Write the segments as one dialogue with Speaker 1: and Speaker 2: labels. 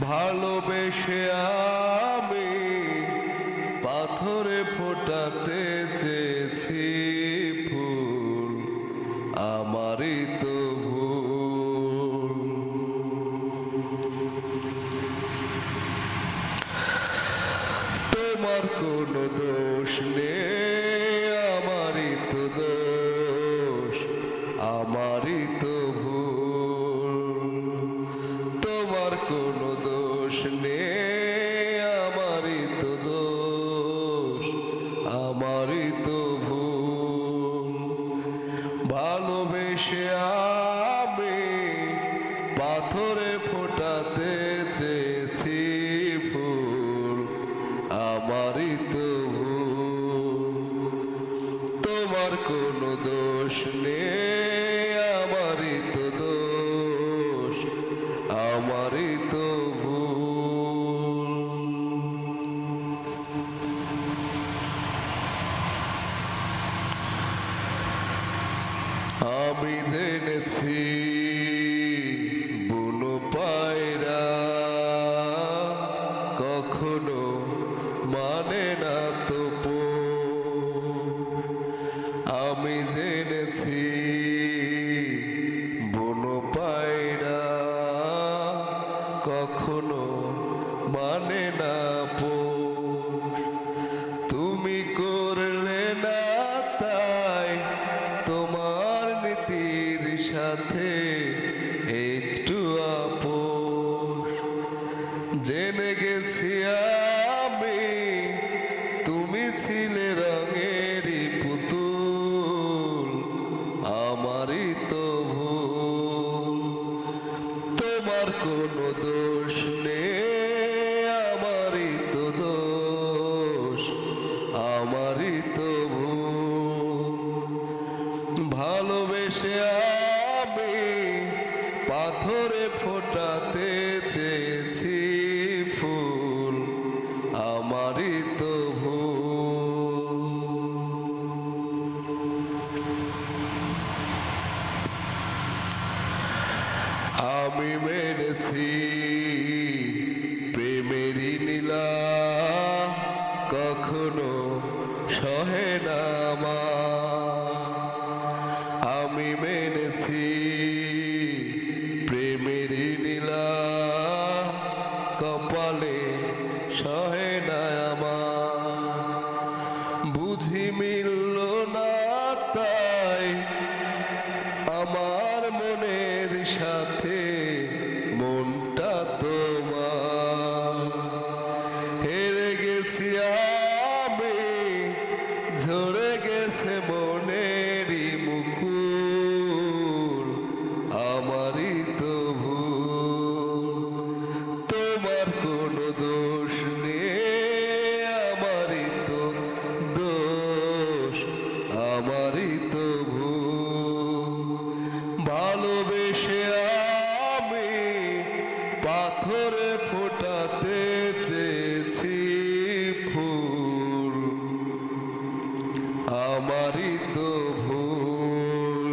Speaker 1: ভালোবেসে আমি পাথরে ফোটাতে চেয়েছি ফুল, আমারই তো ভুল। তোমার কোনো দোষ নেই, আমারই তো দোষ, আমারই তো ভুল। তোমার কোনো দোষ নেই, আমারই তো দোষ, আমারই তো ভুল। ভালোবেসে আমি পাথরে ফোটাতে চেয়েছি ফুল, আমারই তো ভুল। তোমার কোনো দোষ নেই, আমারই তো দোষ, আমারই তো ভুল। আমি জেনেছি বুনো পায়রা কখনো মানে না তো আমি জেনেছি বুনো পায়রা কখনো মানে না পোষ। তুমি করলে না তাই তোমার নীতির সাথে একটু আপোষ। জেনে গেছি আমি তুমি ছিলে রঙেরই পুতুল, আমারই তো ভুল। তোমার কোনো দোষ নেই, আমারই তো দোষ, আমারই তো ভুল। ভালোবেসে আমি পাথরে ফোটাতে চেয়েছি ফুল, আমারই তো ভুল। আমি মেনেছি প্রেমেরই নীলা কখনো সহে না মা। আমি মেনেছি প্রেমেরই নীলা কপালে সহে না আমার। বুঝি মিলল না তাই আমার মনের সাথে মনটা তোমার। হেরে গেছি আমি, ঝরে গেছে মনেরই মুকুল, আমারই তো ভুল। তোমার কোনো দোষ নেই, আমারই তো দোষ, আমারই তো ভুল। ভালোবেসে আমি পাথরে ফোটাতে চেয়েছি ফুল, আমারই তো ভুল।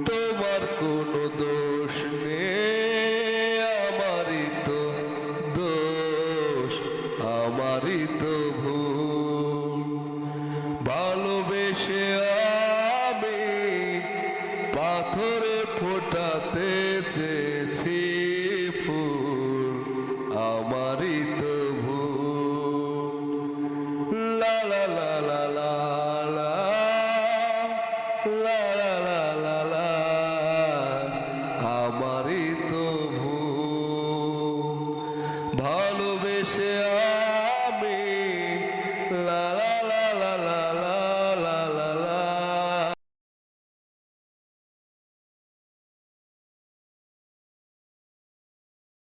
Speaker 1: তোমার কোনো দোষ নেই, আমারই তো দোষ, আমারই তো ভুল। ভালোবেসে আমি পাথরে ফোটাতে চেয়েছি ফুল, আমারই তো ভুল। লা লা লা লা লা লা, লা লা লা লা লা, আমারই তো ভুল। ভালোবেসে